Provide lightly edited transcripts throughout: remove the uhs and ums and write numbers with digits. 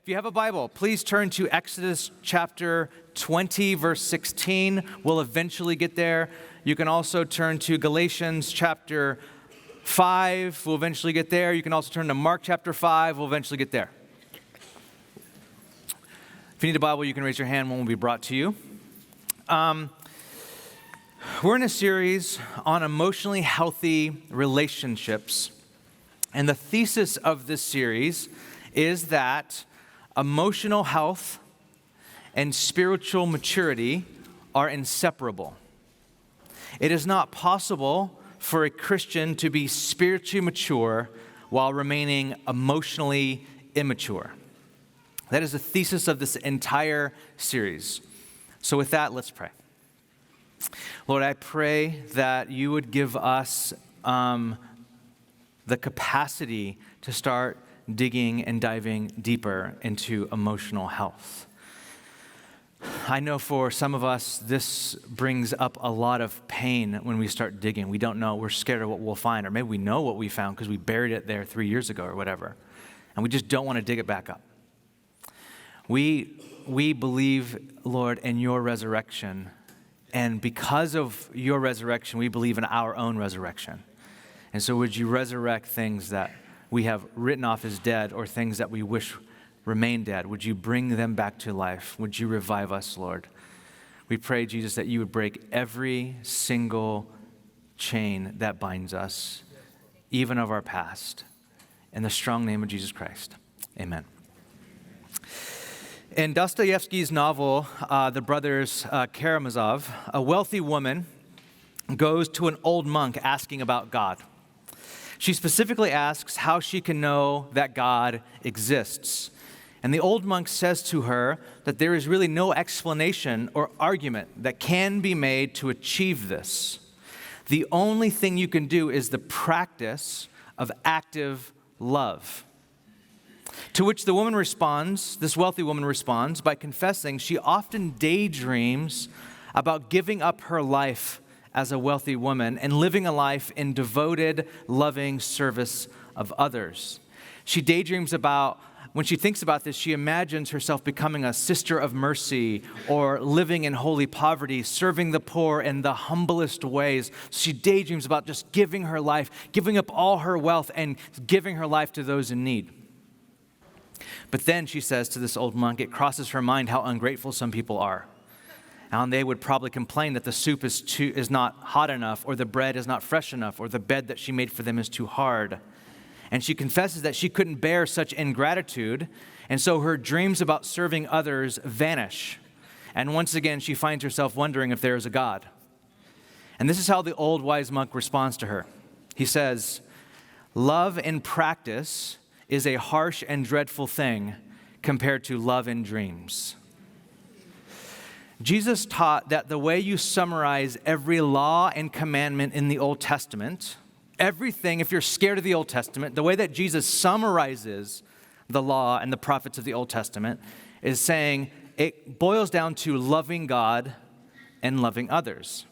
If you have a Bible, please turn to Exodus chapter 20, verse 16. We'll eventually get there. You can also turn to Galatians chapter 5. We'll eventually get there. You can also turn to Mark chapter 5. We'll eventually get there. If you need a Bible, you can raise your hand. One will be brought to you. We're in a series on emotionally healthy relationships. And the thesis of this series is that emotional health and spiritual maturity are inseparable. It is not possible for a Christian to be spiritually mature while remaining emotionally immature. That is the thesis of this entire series. So with that, let's pray. Lord, I pray that you would give us the capacity to start digging and diving deeper into emotional health. I know for some of us, this brings up a lot of pain when we start digging. We don't know, we're scared of what we'll find, or maybe we know what we found because we buried it there 3 years ago or whatever, and we just don't want to dig it back up. We believe, Lord, in your resurrection, and because of your resurrection, we believe in our own resurrection. And so would you resurrect things that we have written off as dead or things that we wish remain dead? Would you bring them back to life? Would you revive us, Lord? We pray, Jesus, that you would break every single chain that binds us, even of our past. In the strong name of Jesus Christ, amen. In Dostoevsky's novel, The Brothers Karamazov, a wealthy woman goes to an old monk asking about God. She specifically asks how she can know that God exists. And the old monk says to her that there is really no explanation or argument that can be made to achieve this. The only thing you can do is the practice of active love. To which the woman responds, this wealthy woman responds, by confessing she often daydreams about giving up her life as a wealthy woman and living a life in devoted, loving service of others. She daydreams about, when she thinks about this, she imagines herself becoming a sister of mercy or living in holy poverty, serving the poor in the humblest ways. She daydreams about just giving her life, giving up all her wealth and giving her life to those in need. But then she says to this old monk, it crosses her mind how ungrateful some people are. And they would probably complain that the soup is not hot enough, or the bread is not fresh enough, or the bed that she made for them is too hard. And she confesses that she couldn't bear such ingratitude, and so her dreams about serving others vanish. And once again, she finds herself wondering if there is a God. And this is how the old wise monk responds to her. He says, "Love in practice is a harsh and dreadful thing compared to love in dreams." Jesus taught that the way you summarize every law and commandment in the Old Testament, everything, if you're scared of the Old Testament, the way that Jesus summarizes the law and the prophets of the Old Testament is saying it boils down to loving God and loving others.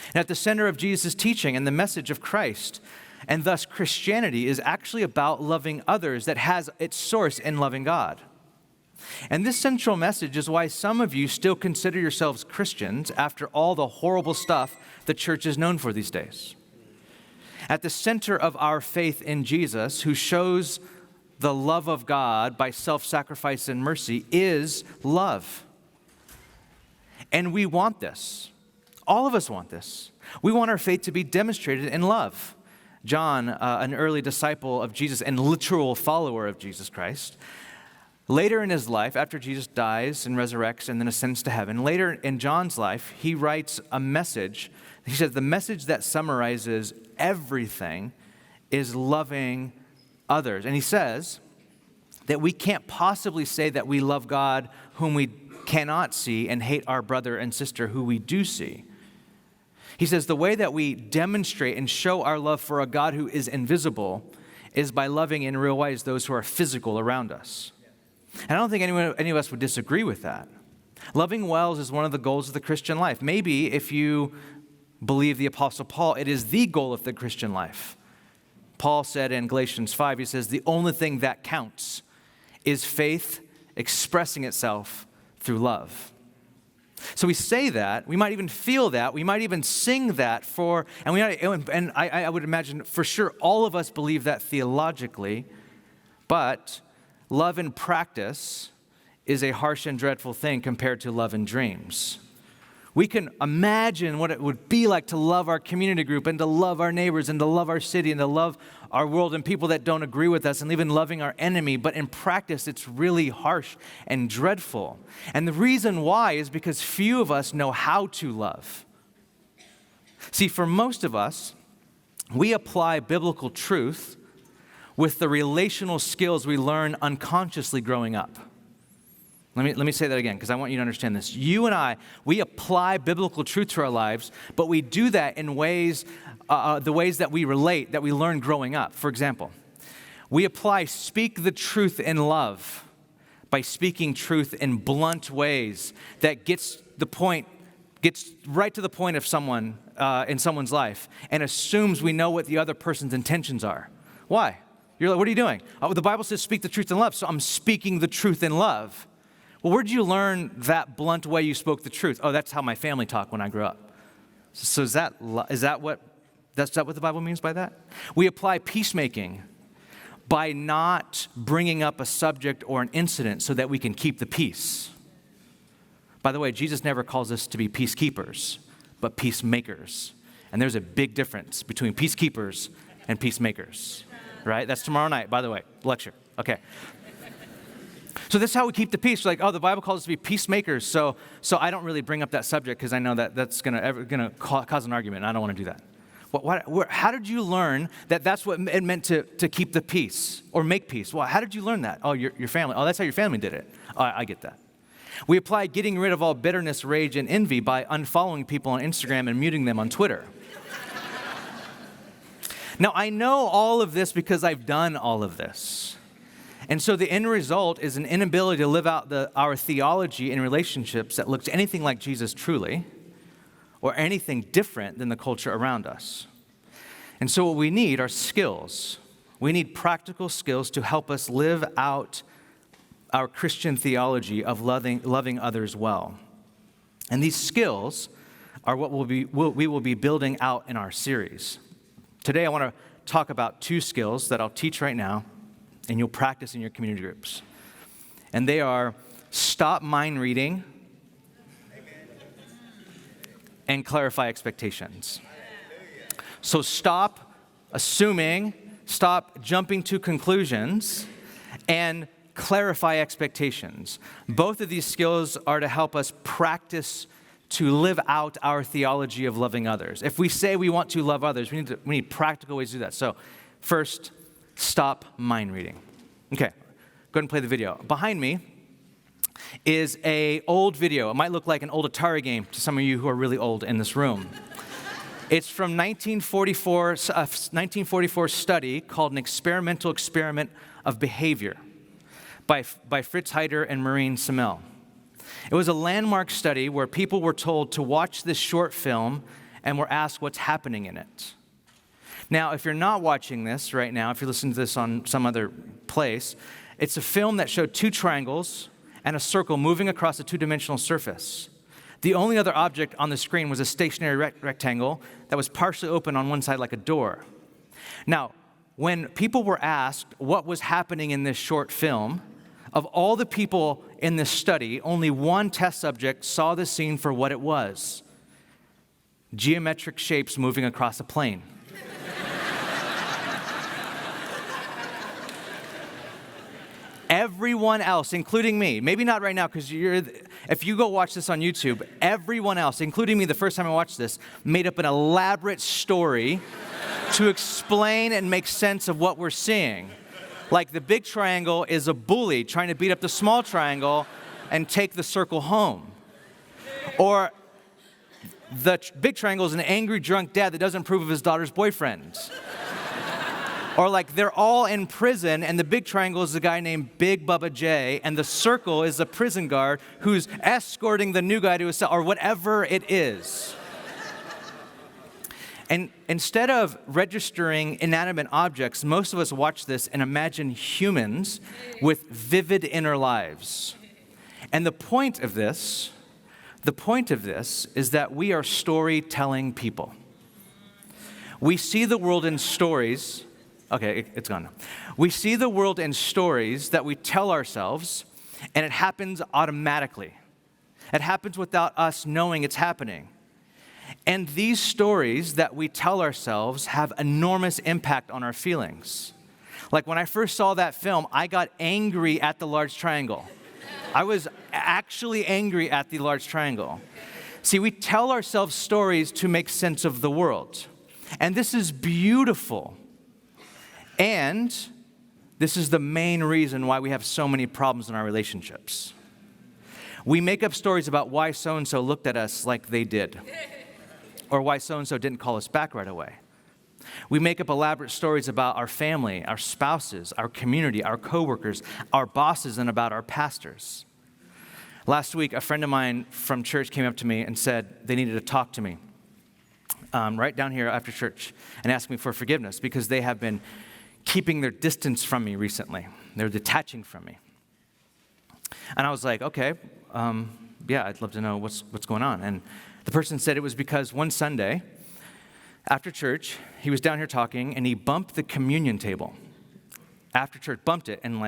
And at the center of Jesus' teaching and the message of Christ, and thus Christianity, is actually about loving others that has its source in loving God. And this central message is why some of you still consider yourselves Christians after all the horrible stuff the church is known for these days. At the center of our faith in Jesus, who shows the love of God by self-sacrifice and mercy, is love. And we want this. All of us want this. We want our faith to be demonstrated in love. John, an early disciple of Jesus and literal follower of Jesus Christ, later in his life, after Jesus dies and resurrects and then ascends to heaven, later in John's life, he writes a message. He says the message that summarizes everything is loving others. And he says that we can't possibly say that we love God whom we cannot see and hate our brother and sister who we do see. He says the way that we demonstrate and show our love for a God who is invisible is by loving in real ways those who are physical around us. And I don't think any of us would disagree with that. Loving well is one of the goals of the Christian life. Maybe if you believe the Apostle Paul, it is the goal of the Christian life. Paul said in Galatians 5, he says, the only thing that counts is faith expressing itself through love. So we say that, we might even feel that, we might even sing that and I would imagine for sure all of us believe that theologically, but love in practice is a harsh and dreadful thing compared to love in dreams. We can imagine what it would be like to love our community group and to love our neighbors and to love our city and to love our world and people that don't agree with us and even loving our enemy. But in practice, it's really harsh and dreadful. And the reason why is because few of us know how to love. See, for most of us, we apply biblical truth with the relational skills we learn unconsciously growing up. Let me say that again, because I want you to understand this. You and I, we apply biblical truth to our lives, but we do that in ways, the ways that we relate, that we learn growing up. For example, we apply speak the truth in love by speaking truth in blunt ways that gets right to the point of someone in someone's life and assumes we know what the other person's intentions are. Why? You're like, what are you doing? Oh, the Bible says speak the truth in love, so I'm speaking the truth in love. Well, where did you learn that blunt way you spoke the truth? Oh, that's how my family talked when I grew up. So is that what the Bible means by that? We apply peacemaking by not bringing up a subject or an incident so that we can keep the peace. By the way, Jesus never calls us to be peacekeepers, but peacemakers. And there's a big difference between peacekeepers and peacemakers, right? That's tomorrow night, by the way, lecture. Okay. So this is how we keep the peace. We're like, oh, the Bible calls us to be peacemakers, so I don't really bring up that subject because I know that's gonna cause an argument, and I don't want to do that. How did you learn that that's what it meant to keep the peace or make peace? Well, how did you learn that? Oh, your family. Oh, that's how your family did it. Oh, I get that. We apply getting rid of all bitterness, rage, and envy by unfollowing people on Instagram and muting them on Twitter. Now, I know all of this because I've done all of this. And so the end result is an inability to live out our theology in relationships that looks anything like Jesus truly, or anything different than the culture around us. And so what we need are skills. We need practical skills to help us live out our Christian theology of loving others well. And these skills are what we will be building out in our series. Today I want to talk about two skills that I'll teach right now, and you'll practice in your community groups. And they are stop mind reading and clarify expectations. So stop assuming, stop jumping to conclusions, and clarify expectations. Both of these skills are to help us practice to live out our theology of loving others. If we say we want to love others, we need practical ways to do that. So first, stop mind reading. Okay, go ahead and play the video. Behind me is an old video. It might look like an old Atari game to some of you who are really old in this room. It's from 1944 study called An Experimental Experiment of Behavior by Fritz Heider and Maureen Semel. It was a landmark study where people were told to watch this short film and were asked what's happening in it. Now, if you're not watching this right now, if you're listening to this on some other place, it's a film that showed two triangles and a circle moving across a two-dimensional surface. The only other object on the screen was a stationary rectangle that was partially open on one side like a door. Now, when people were asked what was happening in this short film, of all the people in this study, only one test subject saw the scene for what it was: geometric shapes moving across a plane. Everyone else, including me, maybe not right now, because if you go watch this on YouTube, everyone else, including me the first time I watched this, made up an elaborate story to explain and make sense of what we're seeing. Like the big triangle is a bully trying to beat up the small triangle and take the circle home. Or the big triangle is an angry drunk dad that doesn't approve of his daughter's boyfriend. Or like they're all in prison and the big triangle is a guy named Big Bubba J and the circle is a prison guard who's escorting the new guy to his cell, or whatever it is. And instead of registering inanimate objects, most of us watch this and imagine humans with vivid inner lives. And the point of this is that we are storytelling people. We see the world in stories. Okay, it's gone now. We see the world in stories that we tell ourselves, and it happens automatically. It happens without us knowing it's happening. And these stories that we tell ourselves have enormous impact on our feelings. Like when I first saw that film, I got angry at the large triangle. I was actually angry at the large triangle. See, we tell ourselves stories to make sense of the world. And this is beautiful. And this is the main reason why we have so many problems in our relationships. We make up stories about why so-and-so looked at us like they did, or why so-and-so didn't call us back right away. We make up elaborate stories about our family, our spouses, our community, our coworkers, our bosses, and about our pastors. Last week, a friend of mine from church came up to me and said they needed to talk to me right down here after church and ask me for forgiveness because they have been keeping their distance from me recently. They're detaching from me. And I was like, okay, yeah, I'd love to know what's going on. And the person said it was because one Sunday, after church, he was down here talking, and he bumped the communion table. After church, bumped it, and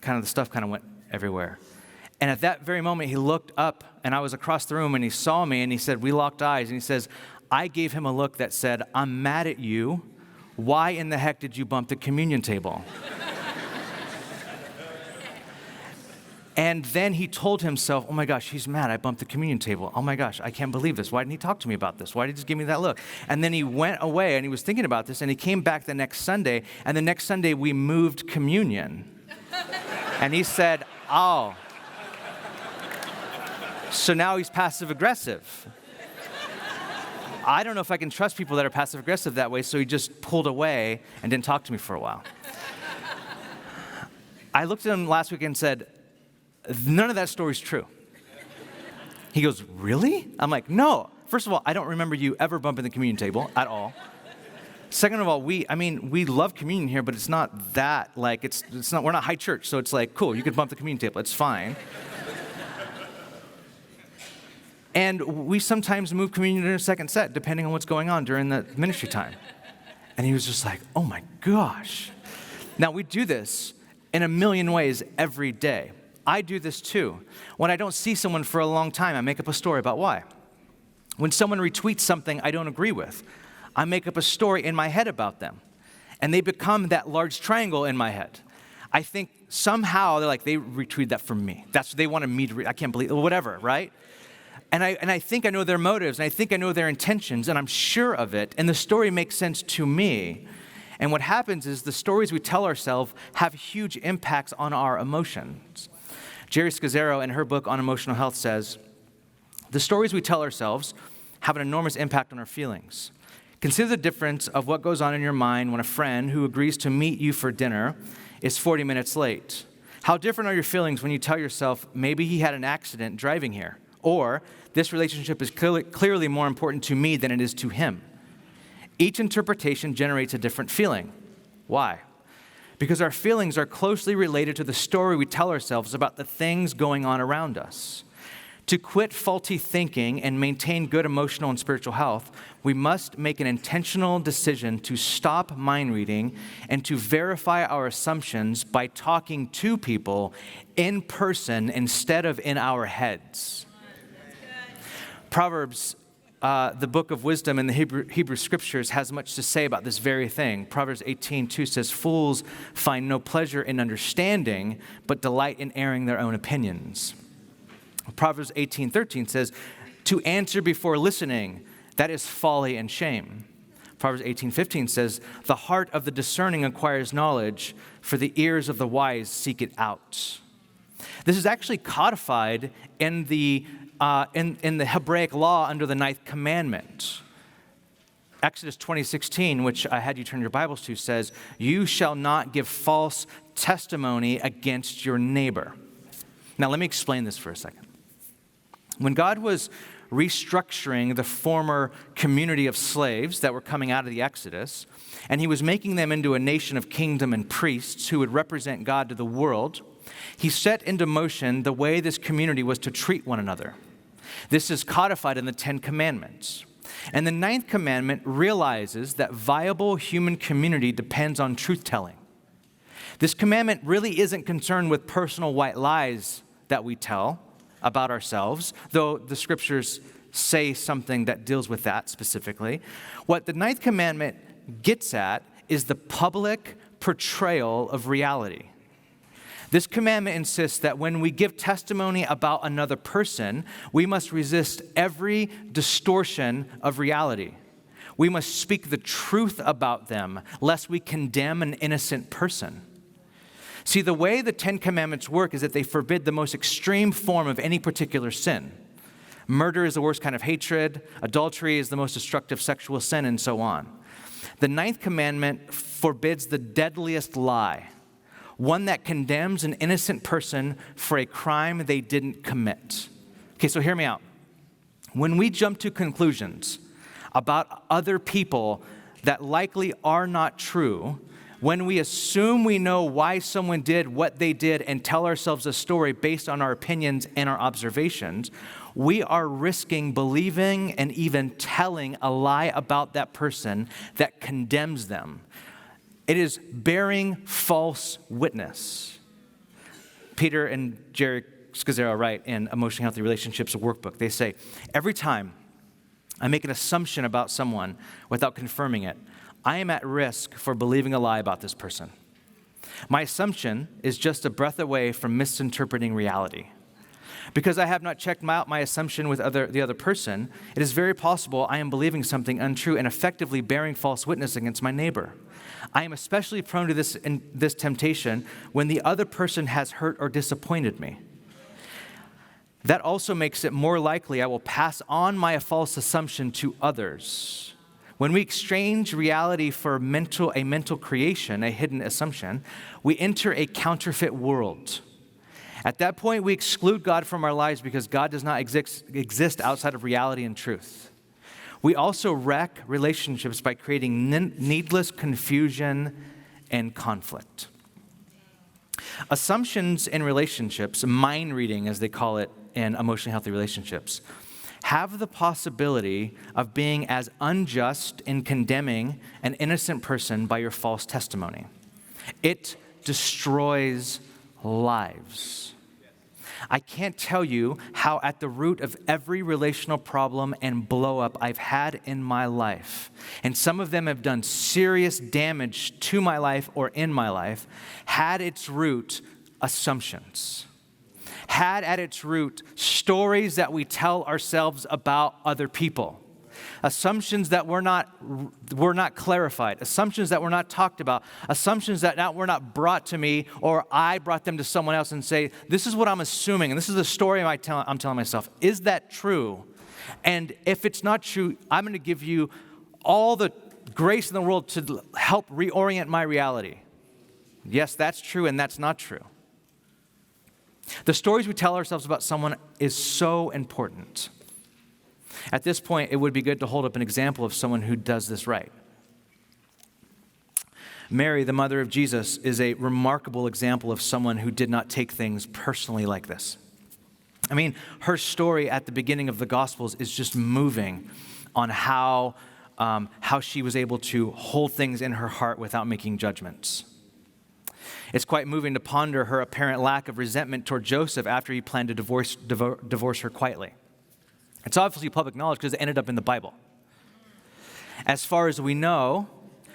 kind of the stuff kind of went everywhere. And at that very moment, he looked up, and I was across the room, and he saw me, and he said, we locked eyes, and he says, I gave him a look that said, I'm mad at you. Why in the heck did you bump the communion table? And then he told himself, oh my gosh, he's mad. I bumped the communion table. Oh my gosh, I can't believe this. Why didn't he talk to me about this? Why did he just give me that look? And then he went away and he was thinking about this and he came back the next Sunday. And the next Sunday we moved communion. And he said, oh. So now he's passive aggressive. I don't know if I can trust people that are passive aggressive that way. So he just pulled away and didn't talk to me for a while. I looked at him last week and said, none of that story's true. He goes, really? I'm like, no. First of all, I don't remember you ever bumping the communion table at all. Second of all, we love communion here, but it's not that, we're not high church, so it's like, cool, you can bump the communion table, it's fine. And we sometimes move communion in a second set, depending on what's going on during the ministry time. And he was just like, oh my gosh. Now, we do this in a million ways every day. I do this too. When I don't see someone for a long time, I make up a story about why. When someone retweets something I don't agree with, I make up a story in my head about them. And they become that large triangle in my head. I think somehow they're like, they retweeted that from me. They wanted me to I can't believe, whatever, right? And I think I know their motives, and I think I know their intentions, and I'm sure of it, and the story makes sense to me. And what happens is the stories we tell ourselves have huge impacts on our emotions. Jerry Scazzaro, in her book on emotional health, says, the stories we tell ourselves have an enormous impact on our feelings. Consider the difference of what goes on in your mind when a friend who agrees to meet you for dinner is 40 minutes late. How different are your feelings when you tell yourself, maybe he had an accident driving here, or this relationship is clearly more important to me than it is to him. Each interpretation generates a different feeling. Why? Because our feelings are closely related to the story we tell ourselves about the things going on around us. To quit faulty thinking and maintain good emotional and spiritual health, we must make an intentional decision to stop mind reading and to verify our assumptions by talking to people in person instead of in our heads. Proverbs, the book of wisdom in the Hebrew scriptures, has much to say about this very thing. Proverbs 18:2 says, fools find no pleasure in understanding, but delight in airing their own opinions. Proverbs 18:13 says, to answer before listening, that is folly and shame. Proverbs 18:15 says, the heart of the discerning acquires knowledge, for the ears of the wise seek it out. This is actually codified in the Hebraic law under the ninth commandment. Exodus 20:16, which I had you turn your Bibles to, says, you shall not give false testimony against your neighbor. Now, let me explain this for a second. When God was restructuring the former community of slaves that were coming out of the Exodus, and he was making them into a nation of kingdom and priests who would represent God to the world, He set into motion the way this community was to treat one another. This is codified in the 10 Commandments. And the 9th commandment realizes that viable human community depends on truth-telling. This commandment really isn't concerned with personal white lies that we tell about ourselves, though the scriptures say something that deals with that specifically. What the 9th commandment gets at is the public portrayal of reality. This commandment insists that when we give testimony about another person, we must resist every distortion of reality. We must speak the truth about them, lest we condemn an innocent person. See, the way the 10 Commandments work is that they forbid the most extreme form of any particular sin. Murder is the worst kind of hatred, adultery is the most destructive sexual sin, and so on. The 9th commandment forbids the deadliest lie, one that condemns an innocent person for a crime they didn't commit. Okay, so hear me out. When we jump to conclusions about other people that likely are not true, when we assume we know why someone did what they did and tell ourselves a story based on our opinions and our observations, we are risking believing and even telling a lie about that person that condemns them. It is bearing false witness. Peter and Jerry Scazzaro write in Emotionally Healthy Relationships workbook. They say, every time I make an assumption about someone without confirming it, I am at risk for believing a lie about this person. My assumption is just a breath away from misinterpreting reality. Because I have not checked out my assumption with the other person, it is very possible I am believing something untrue and effectively bearing false witness against my neighbor. I am especially prone to this temptation when the other person has hurt or disappointed me. That also makes it more likely I will pass on my false assumption to others. When we exchange reality for a mental creation, a hidden assumption, we enter a counterfeit world. At that point, we exclude God from our lives because God does not exist outside of reality and truth. We also wreck relationships by creating needless confusion and conflict. Assumptions in relationships, mind reading as they call it in emotionally healthy relationships, have the possibility of being as unjust in condemning an innocent person by your false testimony. It destroys lives. I can't tell you how at the root of every relational problem and blow up I've had in my life, and some of them have done serious damage to my life or in my life, had its root assumptions. Had at its root stories that we tell ourselves about other people. Assumptions that were not clarified, assumptions that were not talked about, assumptions that were not brought to me, or I brought them to someone else and say, this is what I'm assuming, and this is the story I'm telling myself. Is that true? And if it's not true, I'm going to give you all the grace in the world to help reorient my reality. Yes, that's true, and that's not true. The stories we tell ourselves about someone is so important. At this point, it would be good to hold up an example of someone who does this right. Mary, the mother of Jesus, is a remarkable example of someone who did not take things personally like this. I mean, her story at the beginning of the Gospels is just moving on how she was able to hold things in her heart without making judgments. It's quite moving to ponder her apparent lack of resentment toward Joseph after he planned to divorce her quietly. It's obviously public knowledge because it ended up in the Bible. As far as we know,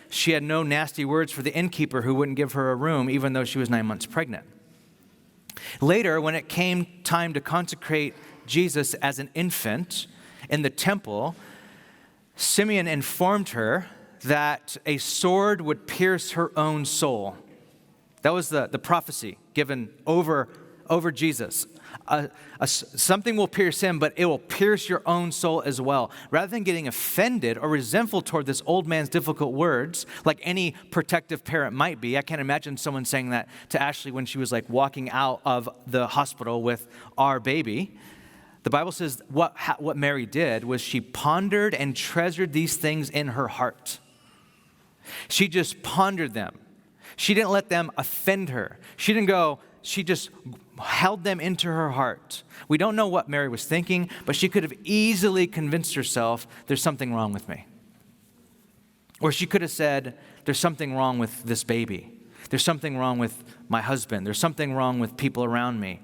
she had no nasty words for the innkeeper who wouldn't give her a room even though she was 9 months pregnant. Later, when it came time to consecrate Jesus as an infant in the temple, Simeon informed her that a sword would pierce her own soul. That was the prophecy given over Jesus. Something will pierce him, but it will pierce your own soul as well. Rather than getting offended or resentful toward this old man's difficult words, like any protective parent might be, I can't imagine someone saying that to Ashley when she was like walking out of the hospital with our baby. The Bible says what Mary did was she pondered and treasured these things in her heart. She just pondered them. She didn't let them offend her. She didn't go, she just held them into her heart. We don't know what Mary was thinking, but she could have easily convinced herself, there's something wrong with me. Or she could have said, there's something wrong with this baby. There's something wrong with my husband. There's something wrong with people around me.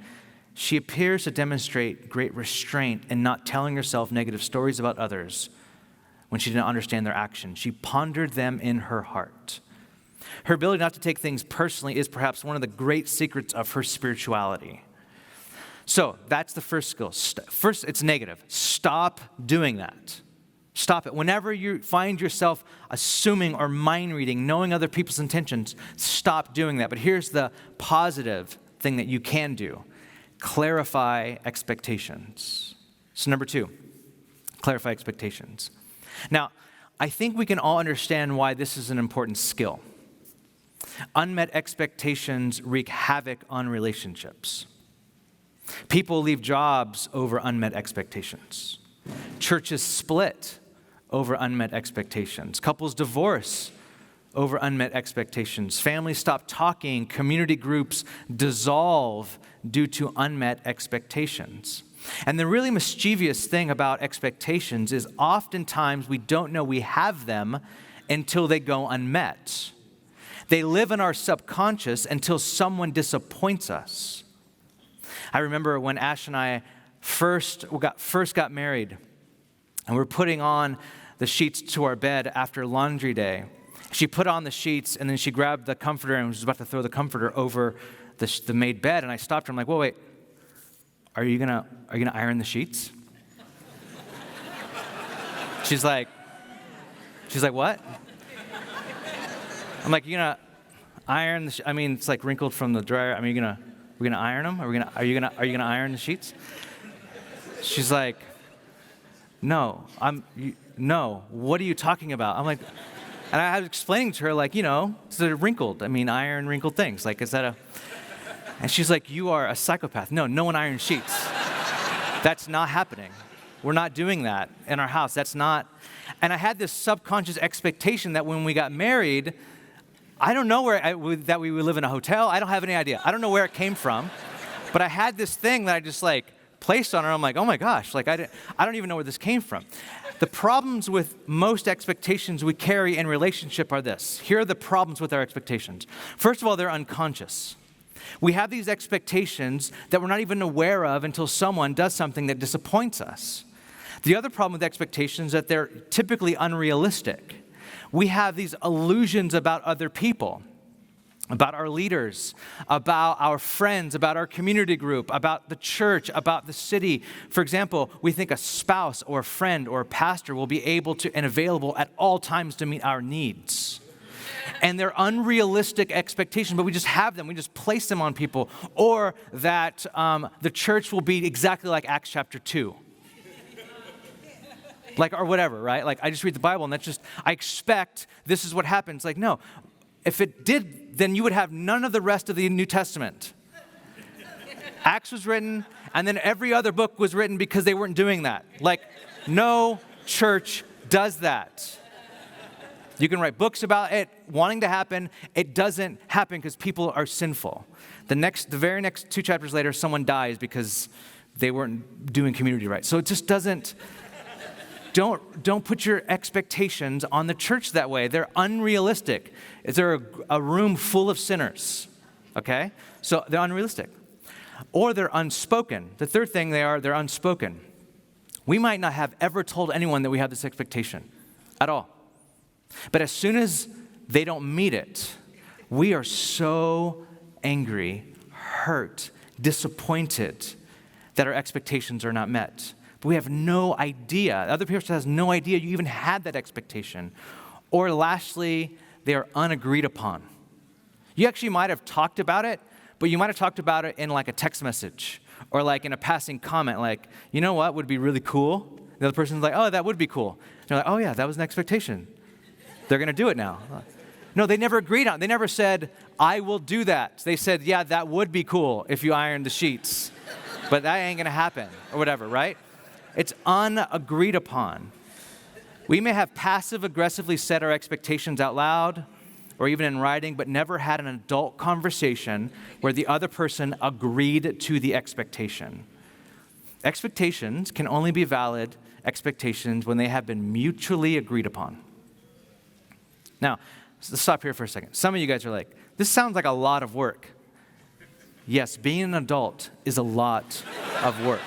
She appears to demonstrate great restraint in not telling herself negative stories about others when she didn't understand their actions. She pondered them in her heart. Her ability not to take things personally is perhaps one of the great secrets of her spirituality. So that's the first skill. First, it's negative. Stop doing that. Stop it. Whenever you find yourself assuming or mind reading, knowing other people's intentions, stop doing that. But here's the positive thing that you can do. Clarify expectations. So number 2, clarify expectations. Now, I think we can all understand why this is an important skill. Unmet expectations wreak havoc on relationships. People leave jobs over unmet expectations. Churches split over unmet expectations. Couples divorce over unmet expectations. Families stop talking. Community groups dissolve due to unmet expectations. And the really mischievous thing about expectations is oftentimes we don't know we have them until they go unmet. They live in our subconscious until someone disappoints us. I remember when Ash and I first got married, and we're putting on the sheets to our bed after laundry day. She put on the sheets, and then she grabbed the comforter and was about to throw the comforter over the made bed. And I stopped her. I'm like, "Whoa, wait, are you gonna iron the sheets?" She's like, "What?" I'm like, "You gonna iron the? I mean, it's like wrinkled from the dryer. I mean, we're gonna iron them? Are you gonna iron the sheets?" She's like, "No, no. What are you talking about?" I'm like, and I was explaining to her, like, they're wrinkled. I mean, iron wrinkled things. Like, is that a? And she's like, "You are a psychopath. No one irons sheets. That's not happening. We're not doing that in our house. That's not." And I had this subconscious expectation that when we got married, I don't know that we would live in a hotel. I don't have any idea. I don't know where it came from, but I had this thing that I just placed on her. I'm like, oh my gosh, I don't even know where this came from. The problems with most expectations we carry in relationship are this. Here are the problems with our expectations. First of all, they're unconscious. We have these expectations that we're not even aware of until someone does something that disappoints us. The other problem with expectations is that they're typically unrealistic. We have these illusions about other people, about our leaders, about our friends, about our community group, about the church, about the city. For example, we think a spouse or a friend or a pastor will be able to and available at all times to meet our needs. And they're unrealistic expectations, but we just have them. We just place them on people. Or that the church will be exactly like Acts chapter 2. Or whatever, right? I just read the Bible and I expect this is what happens. No. If it did, then you would have none of the rest of the New Testament. Acts was written, and then every other book was written because they weren't doing that. No church does that. You can write books about it wanting to happen. It doesn't happen because people are sinful. The very next 2 chapters later, someone dies because they weren't doing community right. So it just doesn't. Don't put your expectations on the church that way. They're unrealistic. They're a room full of sinners, okay? So they're unrealistic. Or they're unspoken. The third thing they're unspoken. We might not have ever told anyone that we have this expectation at all. But as soon as they don't meet it, we are so angry, hurt, disappointed that our expectations are not met. But we have no idea. The other person has no idea you even had that expectation. Or lastly, they are unagreed upon. You actually might have talked about it, but you might have talked about it in a text message or in a passing comment, you know what would be really cool? The other person's like, oh, that would be cool. And you're like, oh yeah, that was an expectation. They're going to do it now. No, they never agreed on it. They never said, I will do that. They said, yeah, that would be cool if you ironed the sheets. But that ain't going to happen or whatever, right? It's unagreed upon. We may have passive-aggressively set our expectations out loud, or even in writing, but never had an adult conversation where the other person agreed to the expectation. Expectations can only be valid expectations when they have been mutually agreed upon. Now, let's stop here for a second. Some of you guys are like, this sounds like a lot of work. Yes, being an adult is a lot of work.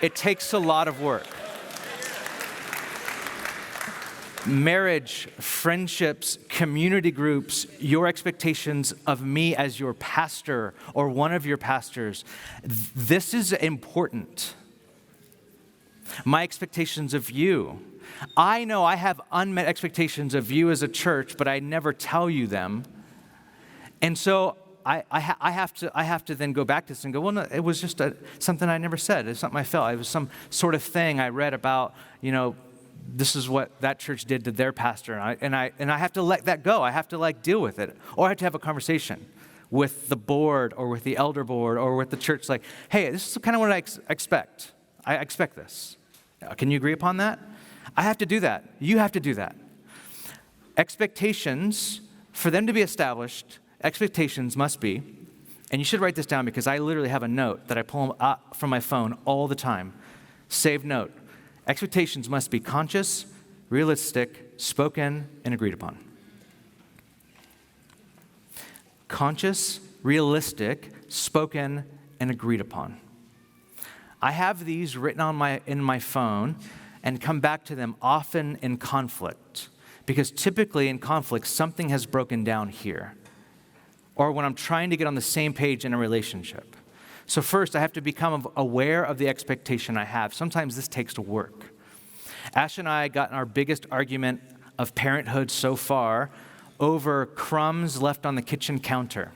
It takes a lot of work. Marriage, friendships, community groups, your expectations of me as your pastor or one of your pastors, this is important. My expectations of you. I know I have unmet expectations of you as a church, but I never tell you them. And so I have to then go back to this and go, well, no, it was just something I never said. It's something I felt. It was some sort of thing I read about, this is what that church did to their pastor. And I have to let that go. I have to deal with it. Or I have to have a conversation with the board or with the elder board or with the church. Like, hey, this is kind of what I expect. I expect this. Can you agree upon that? I have to do that. You have to do that. Expectations, for them to be established, expectations must be, and you should write this down because I literally have a note that I pull up from my phone all the time. Saved note. Expectations must be conscious, realistic, spoken, and agreed upon. Conscious, realistic, spoken, and agreed upon. I have these written in my phone and come back to them often in conflict, because typically in conflict, something has broken down here, or when I'm trying to get on the same page in a relationship. So first, I have to become aware of the expectation I have. Sometimes this takes work. Ash and I got in our biggest argument of parenthood so far over crumbs left on the kitchen counter.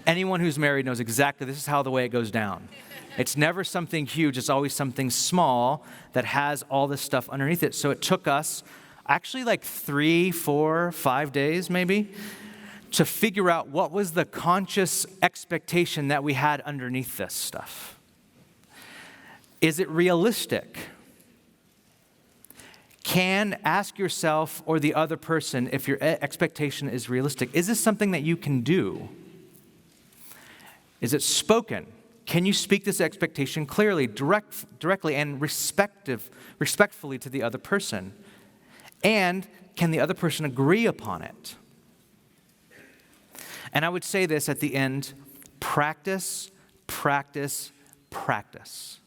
Anyone who's married knows exactly this is how the way it goes down. It's never something huge. It's always something small that has all this stuff underneath it. So it took us actually 3, 4, 5 days maybe to figure out what was the conscious expectation that we had underneath this stuff. Is it realistic? Ask yourself or the other person if your expectation is realistic. Is this something that you can do? Is it spoken? Can you speak this expectation clearly, directly, and respectfully to the other person? And can the other person agree upon it? And I would say this at the end, practice, practice, practice.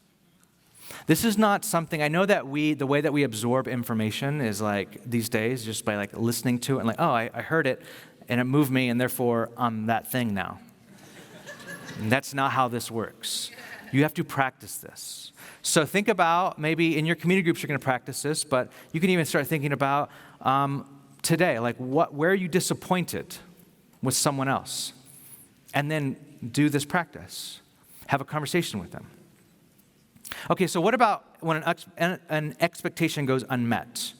This is not something, I know that the way that we absorb information is these days, just by listening to it and I heard it and it moved me and therefore I'm that thing now. And that's not how this works. You have to practice this. So think about, maybe in your community groups you're going to practice this, but you can even start thinking about today, where are you disappointed with someone else? And then do this practice. Have a conversation with them. Okay, so what about when an expectation goes unmet?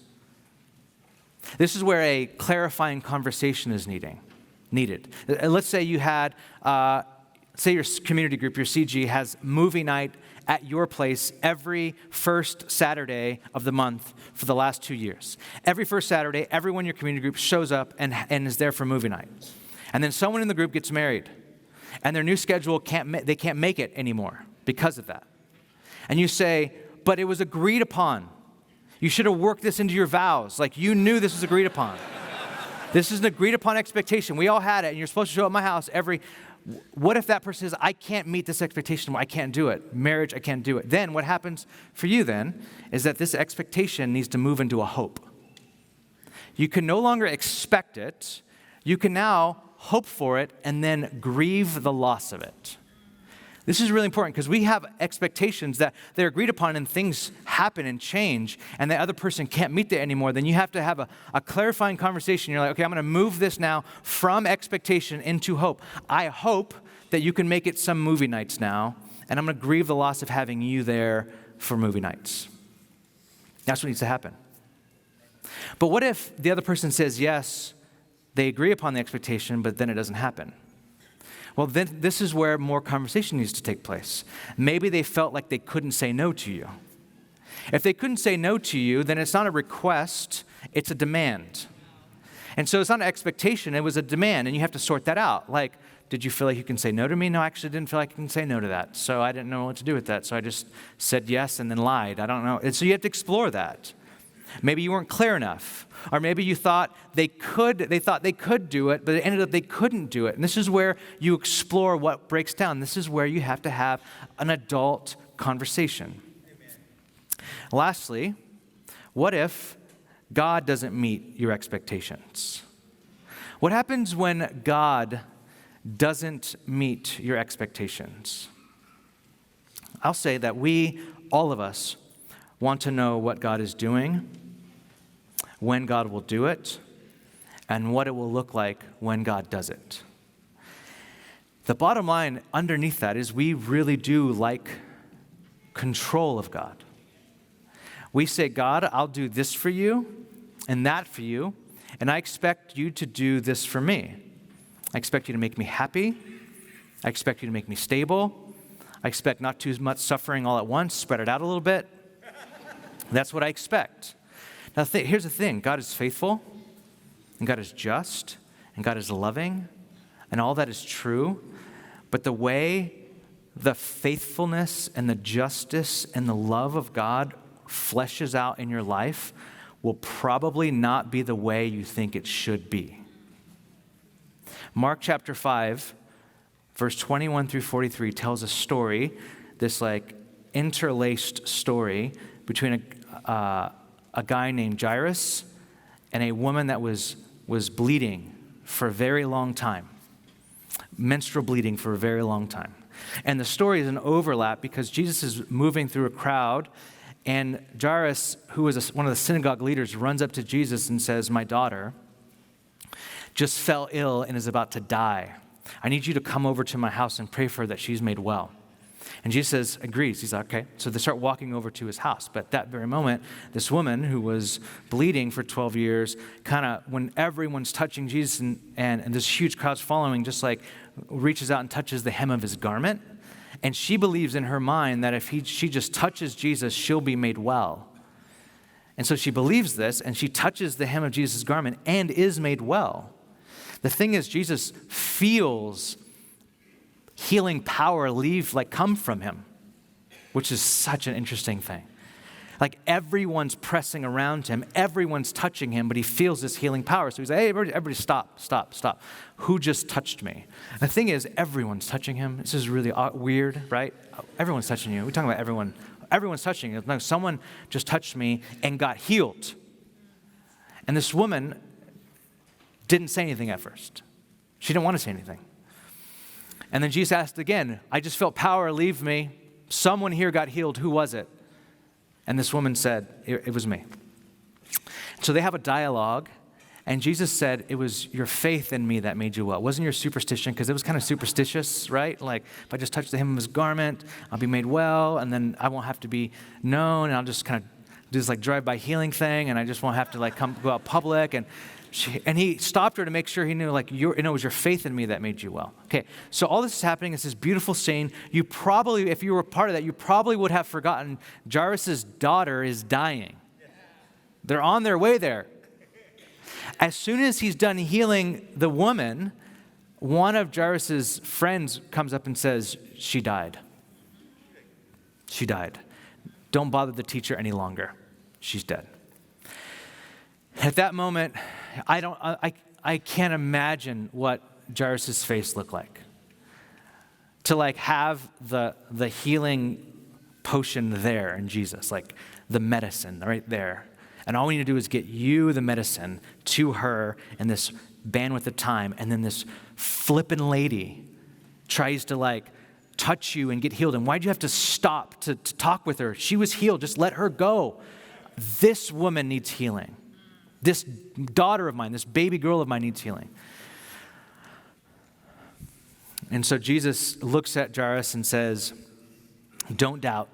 This is where a clarifying conversation is needed. Let's say you had, say your community group, your CG, has movie night at your place every first Saturday of the month for the last 2 years. Every first Saturday, everyone in your community group shows up and is there for movie night. And then someone in the group gets married, and their new schedule they can't make it anymore because of that. And you say, but it was agreed upon. You should have worked this into your vows. You knew this was agreed upon. This is an agreed upon expectation. We all had it, and you're supposed to show up at my house what if that person says, I can't meet this expectation, I can't do it. Marriage, I can't do it. Then what happens for you then is that this expectation needs to move into a hope. You can no longer expect it. You can now hope for it and then grieve the loss of it. This is really important because we have expectations that they're agreed upon and things happen and change and the other person can't meet that anymore. Then you have to have a clarifying conversation. You're like, okay, I'm going to move this now from expectation into hope. I hope that you can make it some movie nights now, and I'm going to grieve the loss of having you there for movie nights. That's what needs to happen. But what if the other person says yes, they agree upon the expectation, but then it doesn't happen? Well, then this is where more conversation needs to take place. Maybe they felt like they couldn't say no to you. If they couldn't say no to you, then it's not a request, it's a demand. And so it's not an expectation, it was a demand, and you have to sort that out. Like, did you feel like you can say no to me? No, I actually didn't feel like I can say no to that. So I didn't know what to do with that. So I just said yes and then lied. I don't know. And so you have to explore that. Maybe you weren't clear enough. Or maybe you thought they could do it, but it ended up they couldn't do it. And this is where you explore what breaks down. This is where you have to have an adult conversation. Amen. Lastly, what if God doesn't meet your expectations? What happens when God doesn't meet your expectations? I'll say that all of us, want to know what God is doing, when God will do it, and what it will look like when God does it. The bottom line underneath that is we really do like control of God. We say, God, I'll do this for you and that for you, and I expect you to do this for me. I expect you to make me happy. I expect you to make me stable. I expect not too much suffering all at once, spread it out a little bit. That's what I expect. Now, here's the thing. God is faithful, and God is just, and God is loving, and all that is true. But the way the faithfulness and the justice and the love of God fleshes out in your life will probably not be the way you think it should be. Mark chapter 5, verse 21 through 43 tells a story, this interlaced story between a guy named Jairus and a woman that was bleeding for a very long time, menstrual bleeding for a very long time. And the story is an overlap because Jesus is moving through a crowd, and Jairus, who is one of the synagogue leaders, runs up to Jesus and says, my daughter just fell ill and is about to die. I need you to come over to my house and pray for her that she's made well. And Jesus agrees. He's like, okay. So they start walking over to his house. But at that very moment, this woman who was bleeding for 12 years, kind of when everyone's touching Jesus and this huge crowd's following, just reaches out and touches the hem of his garment. And she believes in her mind that if she just touches Jesus, she'll be made well. And so she believes this, and she touches the hem of Jesus' garment and is made well. The thing is, Jesus feels healing power come from him, which is such an interesting thing. Everyone's pressing around him, everyone's touching him, but he feels this healing power. So he's like, hey, everybody stop. Who just touched me? The thing is, everyone's touching him. This is really weird, right? Everyone's touching you. We're talking about everyone. Everyone's touching you. Someone just touched me and got healed. And this woman didn't say anything at first. She didn't want to say anything. And then Jesus asked again, I just felt power leave me. Someone here got healed. Who was it? And this woman said, it was me. So they have a dialogue, and Jesus said, it was your faith in me that made you well. It wasn't your superstition, because it was kind of superstitious, right? If I just touch the hem of his garment, I'll be made well, and then I won't have to be known, and I'll just kind of do this drive-by healing thing, and I just won't have to go out public. And he stopped her to make sure he knew, it was your faith in me that made you well. Okay, so all this is happening. It's this beautiful scene. You probably, if you were part of that, you probably would have forgotten Jairus' daughter is dying. They're on their way there. As soon as he's done healing the woman, one of Jairus' friends comes up and says, she died. She died. Don't bother the teacher any longer. She's dead. At that moment, I can't imagine what Jairus' face looked like. To have the healing potion there in Jesus, the medicine right there. And all we need to do is get you the medicine to her in this bandwidth of time. And then this flippin' lady tries to touch you and get healed. And why'd you have to stop to talk with her? She was healed. Just let her go. This woman needs healing. This daughter of mine, this baby girl of mine needs healing. And so Jesus looks at Jairus and says, don't doubt,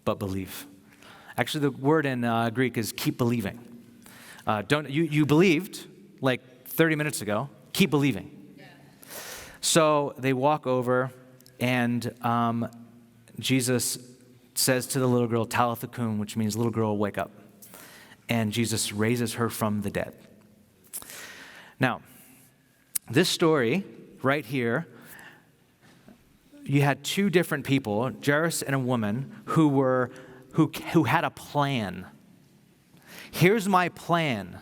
but believe. Actually, the word in Greek is keep believing. You believed 30 minutes ago, keep believing. Yeah. So they walk over, and Jesus says to the little girl, Talitha kum, which means little girl, wake up. And Jesus raises her from the dead. Now, this story right here, you had two different people, Jairus and a woman, who had a plan. Here's my plan.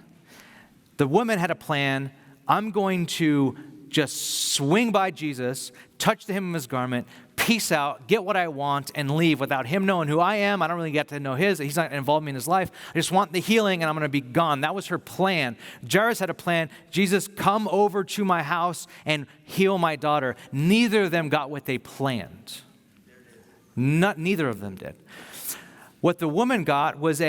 The woman had a plan. I'm going to just swing by Jesus, touch the hem of his garment, peace out, get what I want, and leave without him knowing who I am. I don't really get to know his. He's not involved me in his life. I just want the healing, and I'm going to be gone. That was her plan. Jairus had a plan. Jesus, come over to my house and heal my daughter. Neither of them got what they planned. Neither of them did. What the woman got was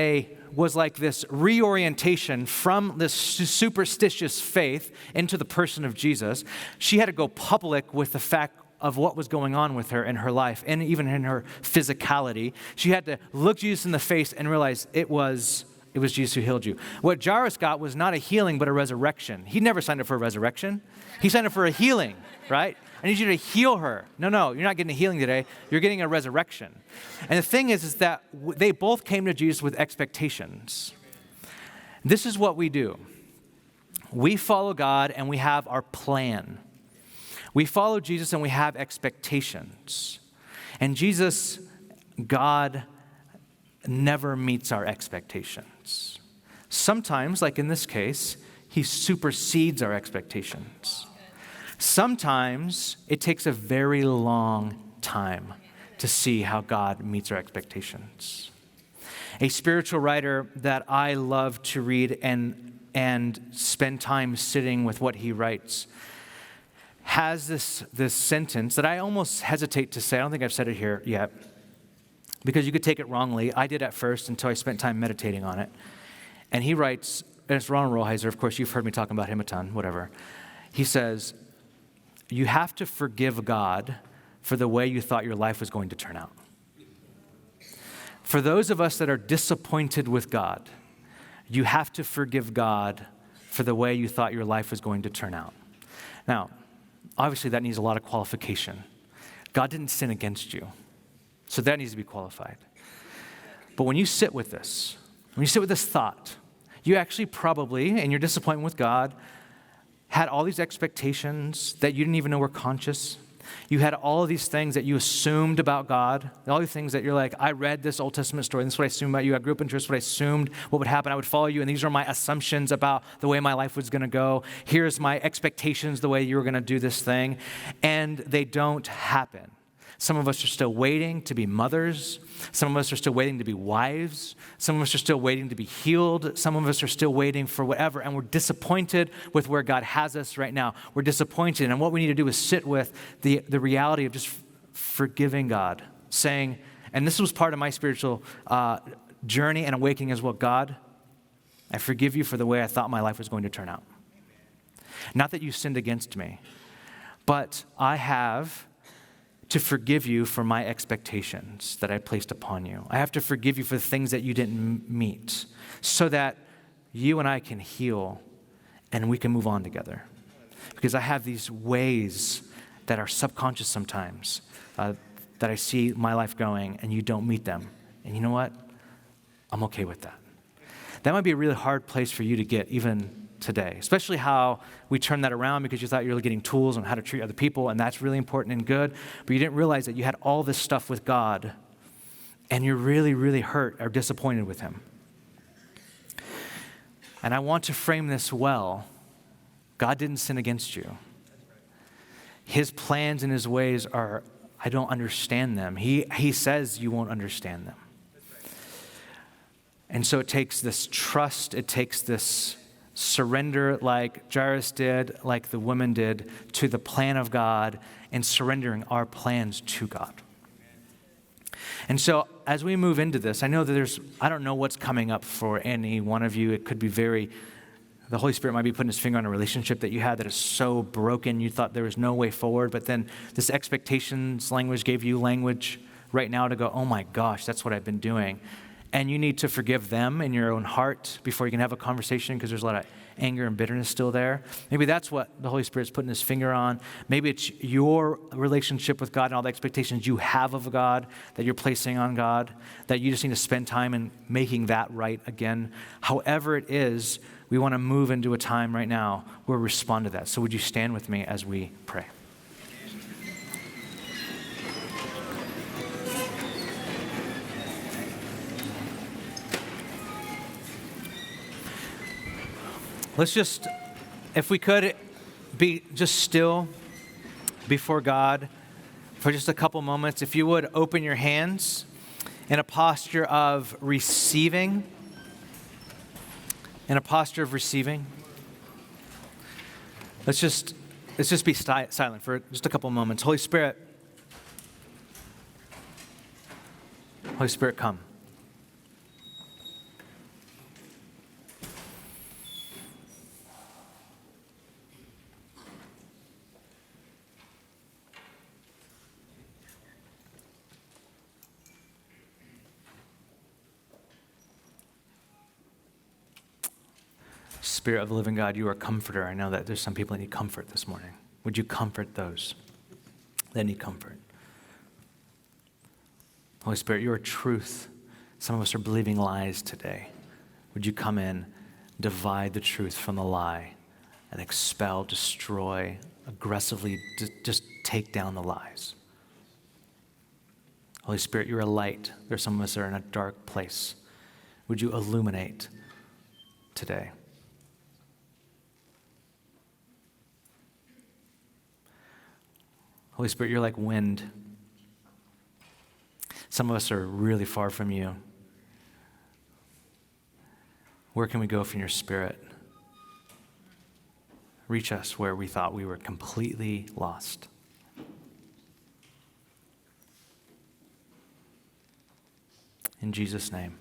like this reorientation from this superstitious faith into the person of Jesus. She had to go public with the fact of what was going on with her in her life and even in her physicality. She had to look Jesus in the face and realize it was Jesus who healed you. What Jairus got was not a healing, but a resurrection. He never signed up for a resurrection. He signed up for a healing, right? I need you to heal her. No, you're not getting a healing today. You're getting a resurrection. And the thing is that they both came to Jesus with expectations. This is what we do. We follow God and we have our plan. We follow Jesus and we have expectations. And Jesus, God, never meets our expectations. Sometimes, like in this case, he supersedes our expectations. Sometimes it takes a very long time to see how God meets our expectations. A spiritual writer that I love to read and spend time sitting with what he writes has this sentence that I almost hesitate to say. I don't think I've said it here yet, because you could take it wrongly. I did at first until I spent time meditating on it. And he writes, and it's Ronald Rolheiser, of course, you've heard me talking about him a ton, whatever. He says, you have to forgive God for the way you thought your life was going to turn out. For those of us that are disappointed with God, you have to forgive God for the way you thought your life was going to turn out. Now, obviously that needs a lot of qualification. God didn't sin against you, so that needs to be qualified. But when you sit with this, thought, you actually probably, in your disappointment with God, had all these expectations that you didn't even know were conscious. You had all of these things that you assumed about God, all these things that you're like, I read this Old Testament story, and this is what I assumed about you. I grew up in church, what I assumed what would happen. I would follow you, and these are my assumptions about the way my life was going to go. Here's my expectations, the way you were going to do this thing, and they don't happen. Some of us are still waiting to be mothers. Some of us are still waiting to be wives. Some of us are still waiting to be healed. Some of us are still waiting for whatever, and we're disappointed with where God has us right now. We're disappointed, and what we need to do is sit with the reality of just forgiving God, saying, and this was part of my spiritual journey and awakening as well, God, I forgive you for the way I thought my life was going to turn out. Not that you sinned against me, but I have to forgive you for my expectations that I placed upon you. I have to forgive you for the things that you didn't meet so that you and I can heal and we can move on together. Because I have these ways that are subconscious sometimes that I see my life going and you don't meet them. And you know what? I'm okay with that. That might be a really hard place for you to get even today, especially how we turn that around because you thought you were getting tools on how to treat other people, and that's really important and good, but you didn't realize that you had all this stuff with God, and you're really, really hurt or disappointed with him. And I want to frame this well. God didn't sin against you. His plans and his ways are, I don't understand them. He says you won't understand them. And so it takes this trust, it takes this surrender like Jairus did, like the woman did, to the plan of God and surrendering our plans to God. And so as we move into this, I know that I don't know what's coming up for any one of you. It could be the Holy Spirit might be putting his finger on a relationship that you had that is so broken, you thought there was no way forward, but then this expectations language gave you language right now to go, oh my gosh, that's what I've been doing. And you need to forgive them in your own heart before you can have a conversation, because there's a lot of anger and bitterness still there. Maybe that's what the Holy Spirit's putting his finger on. Maybe it's your relationship with God and all the expectations you have of God that you're placing on God, that you just need to spend time in making that right again. However it is, we want to move into a time right now where we respond to that. So would you stand with me as we pray? Let's just, if we could, be just still before God for just a couple moments. If you would open your hands in a posture of receiving. In a posture of receiving. Let's just be silent for just a couple moments. Holy Spirit, come. Spirit of the living God, you are a comforter. I know that there's some people that need comfort this morning. Would you comfort those that need comfort? Holy Spirit, you are truth. Some of us are believing lies today. Would you come in, divide the truth from the lie, and expel, destroy, aggressively just take down the lies? Holy Spirit, you're a light. There's some of us that are in a dark place. Would you illuminate today? Holy Spirit, you're like wind. Some of us are really far from you. Where can we go from your Spirit? Reach us where we thought we were completely lost. In Jesus' name.